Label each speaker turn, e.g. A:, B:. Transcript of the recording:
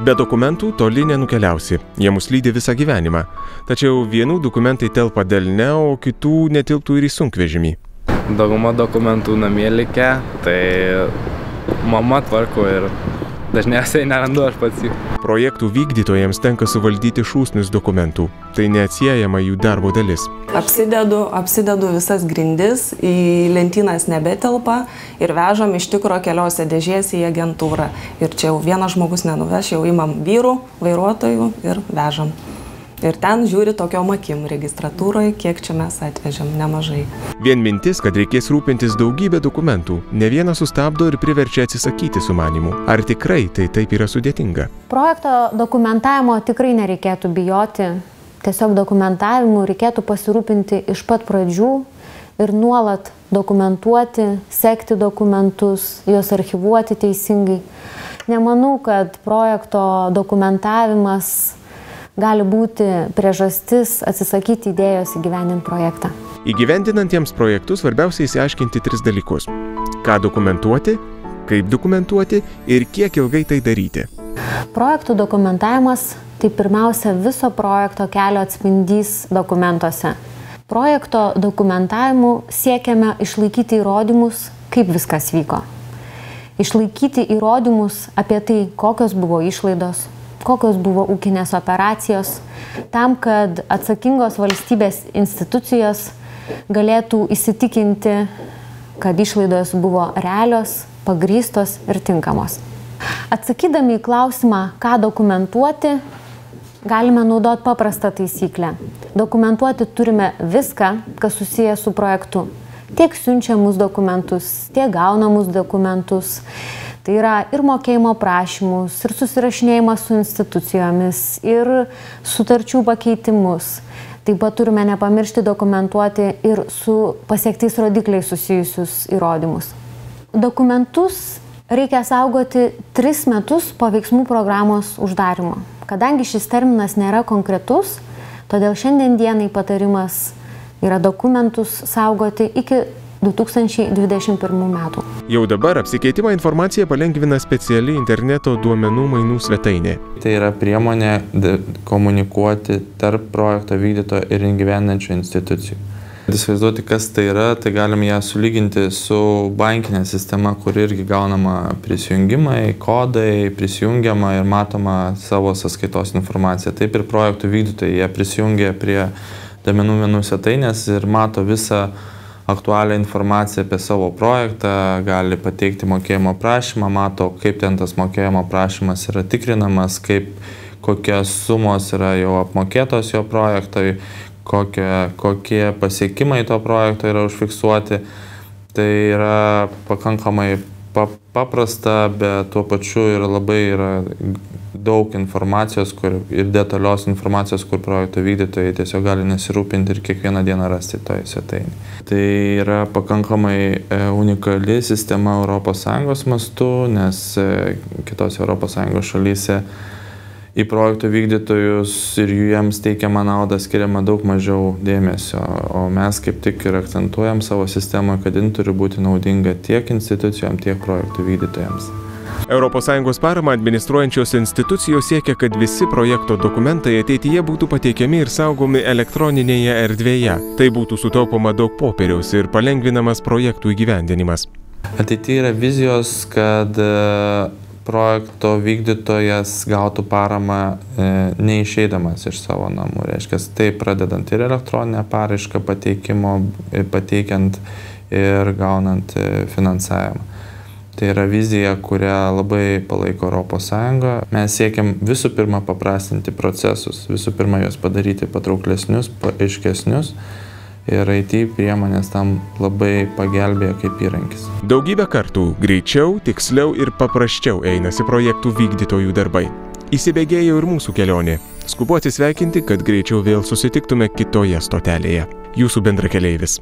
A: Be dokumentų toli nenukeliausi, jie mus lydi visą gyvenimą. Tačiau vienų dokumentai telpa delne, o kitų netilptų ir į sunkvežimį.
B: Dauguma dokumentų namie likę, tai mama tvarko ir dažniausiai nerandu aš pats jų.
A: Projektų vykdytojams tenka suvaldyti šūsnius dokumentų. Tai neatsiejama jų darbo dalis.
C: Apsidedu visas grindis, į lentynas nebetelpa ir vežam iš tikro keliose dėžėse į agentūrą. Ir čia jau vienas žmogus nenuveš, jau imam vyrų, vairuotojų ir vežam. Ir ten žiūri tokiom akim registratūroje, kiek čia mes atvežėm, nemažai.
A: Vien mintis, kad reikės rūpintis daugybę dokumentų, ne vieną sustabdo ir priverčia atsisakyti sumanimų. Ar tikrai tai taip yra sudėtinga?
D: Projekto dokumentavimo tikrai nereikėtų bijoti. Tiesiog dokumentavimu reikėtų pasirūpinti iš pat pradžių ir nuolat dokumentuoti, sekti dokumentus, juos archyvuoti teisingai. Nemanau, kad projekto dokumentavimas gali būti priežastis atsisakyti idėjos įgyvendinti projektą.
A: Įgyvendinantiems projektus svarbiausia išsiaiškinti 3 dalykus. Ką dokumentuoti, kaip dokumentuoti ir kiek ilgai tai daryti.
D: Projektų dokumentavimas tai pirmiausia viso projekto kelio atspindys dokumentuose. Projekto dokumentavimu siekiame išlaikyti įrodymus, kaip viskas vyko. Išlaikyti įrodymus apie tai, kokios buvo išlaidos, kokios buvo ūkinės operacijos, tam, kad atsakingos valstybės institucijos galėtų įsitikinti, kad išlaidos buvo realios, pagrįstos ir tinkamos. Atsakydami į klausimą, ką dokumentuoti, galime naudoti paprastą taisyklę. Dokumentuoti turime viską, kas susiję su projektu. Tiek siunčiamus dokumentus, tiek gaunamus dokumentus. Tai yra ir mokėjimo prašymus, ir susirašinėjimas su institucijomis, ir sutarčių pakeitimus. Taip pat turime nepamiršti dokumentuoti ir su pasiektais rodikliais susijusius įrodymus. Dokumentus reikia saugoti 3 metus po veiksmų programos uždarymo. Kadangi šis terminas nėra konkretus, todėl šiandien dienai patarimas yra dokumentus saugoti iki 2021 metų.
A: Jau dabar apsikeitimą informaciją palengvina speciali interneto duomenų mainų svetainė.
E: Tai yra priemonė komunikuoti tarp projekto vykdytojo ir įgyvendinančių institucijų. Įsivaizduoti, kas tai yra, tai galim ją sulyginti su bankinė sistema, kur irgi gaunama prisijungimai, kodai, prisijungiama ir matoma savo sąskaitos informacija. Taip ir projektų vykdytojai, jie prisijungia prie duomenų mainų svetainės ir mato visą aktualią informaciją apie savo projektą, gali pateikti mokėjimo prašymą, mato, kaip ten tas mokėjimo prašymas yra tikrinamas, kokios sumos yra jau apmokėtos jo projektui, kokie pasiekimai to projekto yra užfiksuoti. Tai yra pakankamai paprasta, bet tuo pačiu labai yra daug informacijos ir detalios informacijos, kur projekto vykdytojai tiesiog gali nesirūpinti ir kiekvieną dieną rasti toje svetainėje. Tai yra pakankamai unikali sistema ES mastu, nes kitose ES šalyse į projektų vykdytojus ir jiems teikiamą naudą skiriama daug mažiau dėmesio, o mes kaip tik ir akcentuojam savo sistemą, kad jin turi būti naudinga tiek institucijom, tiek projektų vykdytojams.
A: ES paramą administruojančios institucijos siekia, kad visi projekto dokumentai ateityje būtų pateikiami ir saugomi elektroninėje erdvėje. Tai būtų sutaupoma daug popieriaus ir palengvinamas projektų įgyvendinimas.
E: Ateityje yra vizijos, kad projekto vykdytojas gautų paramą neišeidamas iš savo namų. Reiškia, tai pradedant ir elektroninę paraišką pateikiant ir gaunant finansavimą. Tai yra vizija, kurią labai palaiko ES. Mes siekiam visų pirma paprastinti procesus, visų pirma juos padaryti patrauklesnius, aiškesnius. Ir IT priemonės tam labai pagelbėja kaip įrankis.
A: Daugybę kartų greičiau, tiksliau ir paprasčiau einasi projektų vykdytojų darbai. Įsibėgėjo ir mūsų kelionė. Skubu atsisveikinti, kad greičiau vėl susitiktume kitoje stotelėje. Jūsų bendrakeleivis.